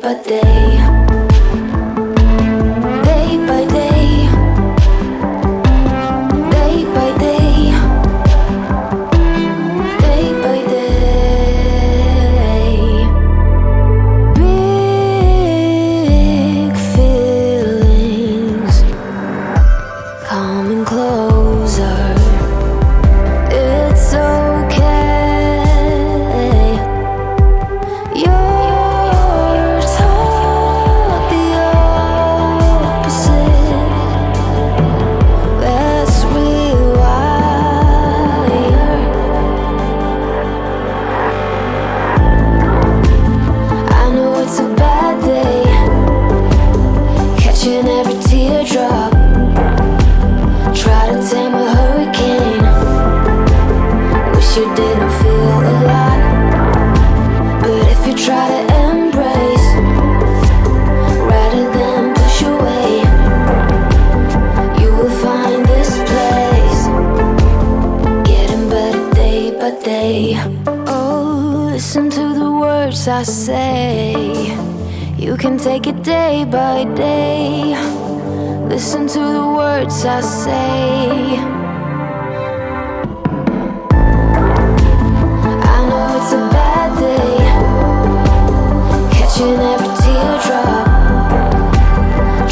by day. Day by day. Day by day. Day by day. Big feelings coming closer. It's okay. You're taught the opposite. Let's rewire. I know it's a bad day, catching every teardrop. Try to tame a hurricane. Wish you didn't feel alive. But if you try to embrace rather than push away, you will find this place getting better day by day. Oh, listen to the words I say. You can take it day by day. Listen to the words I say. I know it's a bad day, catching every teardrop.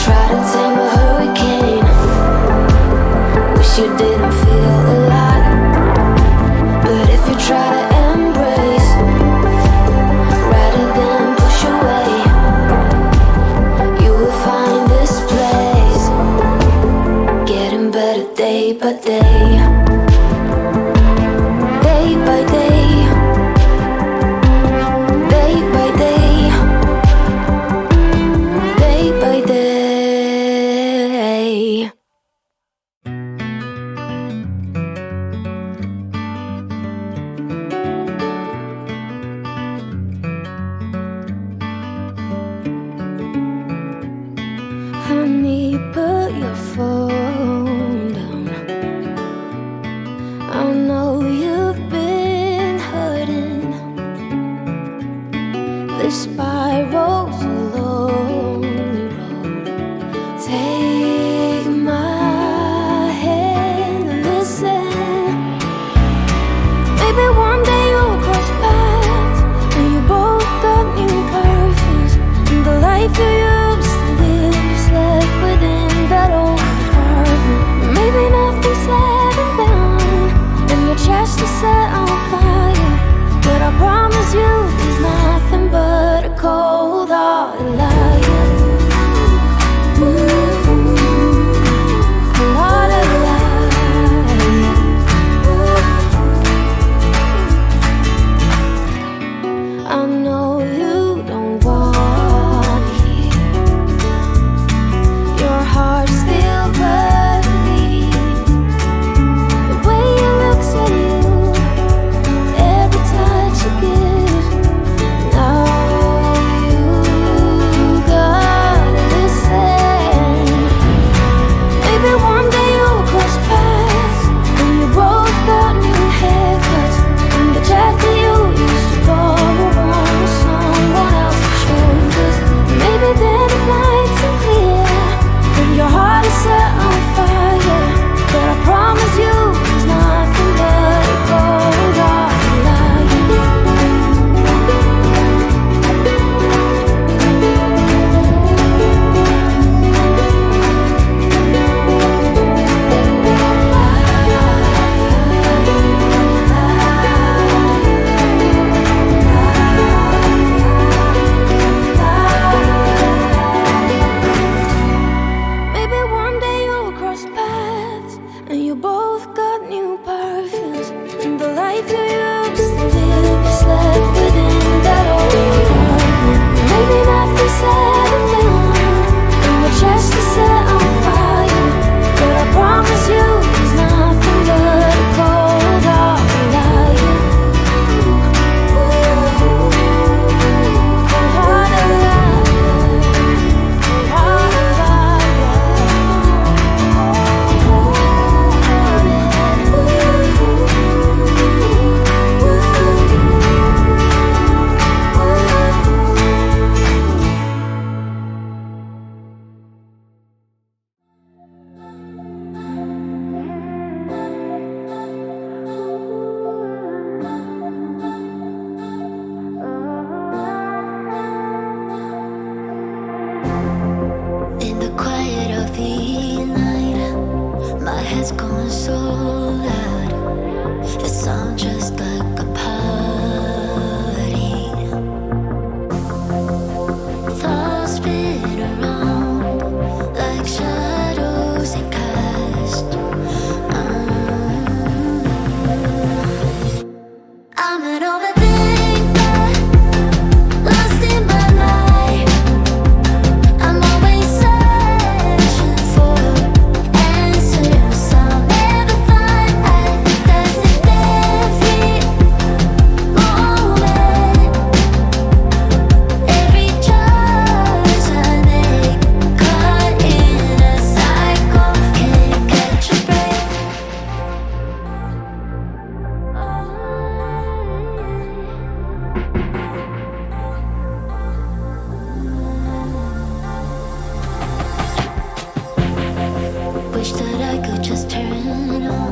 Try to tame a hurricane. Wish you didn't feel alive. But if you try to embrace rather than push away, you will find this place getting better day by day. Day by day. Day by day. Day by day. Honey, put your phone down. I know you've been hurting. This spiral's a lonely road. Take my hand and listen. Maybe one day you'll cross paths, and you both got new perfumes, and the life you used to live is left within that old apartment. Maybe nothing's said and done, and your chest is set on fire, but I promise you there's nothing but a cold-hearted liar. Cold-hearted liar. I know you don't wanna hear your heart still bleeds. The way it looks at you, every touch you give. Now you gotta listen. Maybe one day you'll cross paths, and you both got new haircuts, and the jacket you used to borrow won't just turn on.